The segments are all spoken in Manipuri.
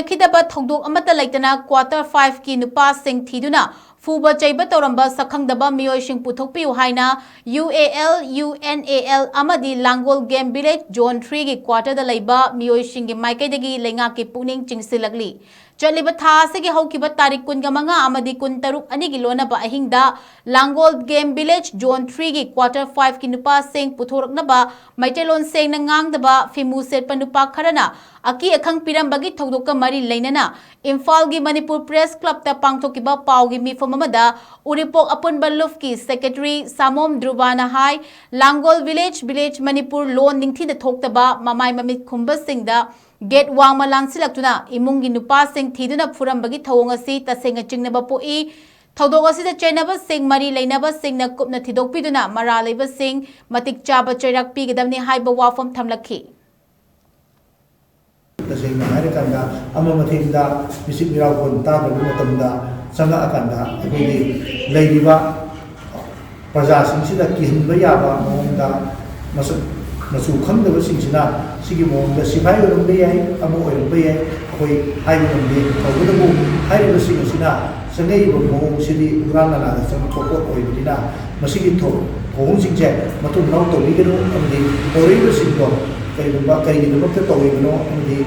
Nungainakhidaba Thoudok Amata Leitana Quarter 5 ki Nupa Sing Thiduna Fuva Cheiba Touramba SHAKKHNGDABA MEEOISING PUTHOKPIYU HAINA UAL UNAL AMADI LANGOL Game Village Zone 3 ki Quarter da LEIBA MEEOISINGGI MAIKEIDAGI LEINGAKKI PUKNING CHINGSINLKLI Chaliba tha asigi haukiba tarik kun gamanga amadi kun taruk anigi lonaba ahingda LANGOL Game Village Zone 3 ki Quarter 5 ki Nupa Sing Puthoraknaba Maitelon Seng na ngangdaba Fimu Setpa Nupa Kharana Aki akhang pirambagi Thoudok mari leinana Imphal gi Manipur Press Club ta pangthokiba paugi mifam amada Uripok Apun Baluf ki Secretary Samom Drubana Hai LANGOL Village Manipur Loan ningthi da thoktaba mamai mamit khumba singda Gate wang malang silaktuna imungi Nupa Sing Thiduna Furambagi thawong asi tasenga chingnaba poi Thoudok asida chainaba sing mari leinaba sing na kupna thidokpiduna mara leiba sing matik chaba chairak pigedamni haiba wafam thamlakhi Taseng hari kanda amamathinda misik mirau kon ta ba matamda sanga akanda akoi leiba praja singsida kihinba yaba mongda masu khangdaba singsina sigi mongda sipai orambe yai amo orambe yai akoi haiba nambe thawudabu haiba singsina sangai ba mong sidi urana na sang thokot oibina masigi thong singje matum nau to bigero amdi oriba singdo kayumba kayumba ta tawibno amdi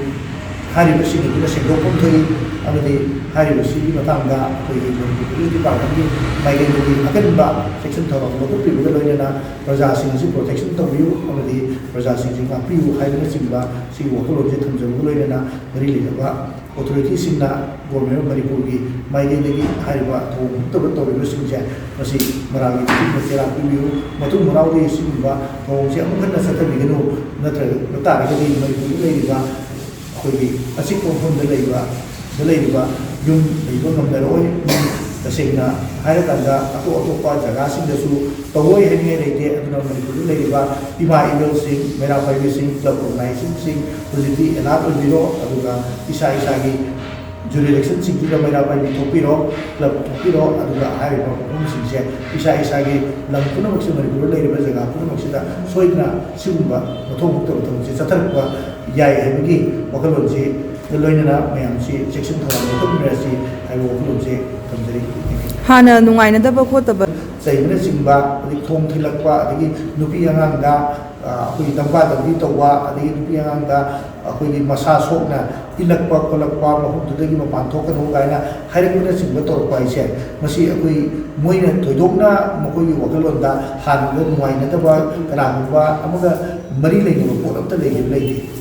hari bersih itu nasi dokong tadi, amadi hari bersih di matangga, koi itu dipakai MEEOISINGGI akan mbak section Thoudok PUKNING juga loyana PUTHOKPIYU protection tawiu, amadi PUTHOKPIYU ngapiu hari bersih mbak si wakil objek terjadi loyana dari LEIBA authority singna government manipur gi MEEOISINGGI hari mbak betul bersih je masih merawat itu terapi matu merawat isi mbak kalau siapa mungkin nasi terbiru natra betar jadi manipur LEIBA koi asik pun delaiba yum leiba ngamdaroi tasengna haira kanda aku pa jaga sing dasu tawoi henge leite aduna manipur leiba ima email sing mera pai sing club organizing sing positive elap biro aduga isa gi jurisdiction sing juga mera pai thopiro club thopiro aduga haira pun sing se isa gi langkuna maksud manipur leiba jaga pun maksida soidna simba thong se chatar pa yai habigi wakil si loinana mayam si section Thoudok si ayo wakil si kamjari HAINA Nungainakhidaba khotaba saimana singba adi thong thilakpa adi nupi angangda akoi tangba dagi tawwa adi nupi angangda akoi masa sokna ilakpa kolakpa mahududagi mapan thokano gaina hairakuna singba torpa ise masi akoi moina thoidokna makoi wakilonda HAINA Nungainakhidaba kanagba amaga mari leini pot amta leini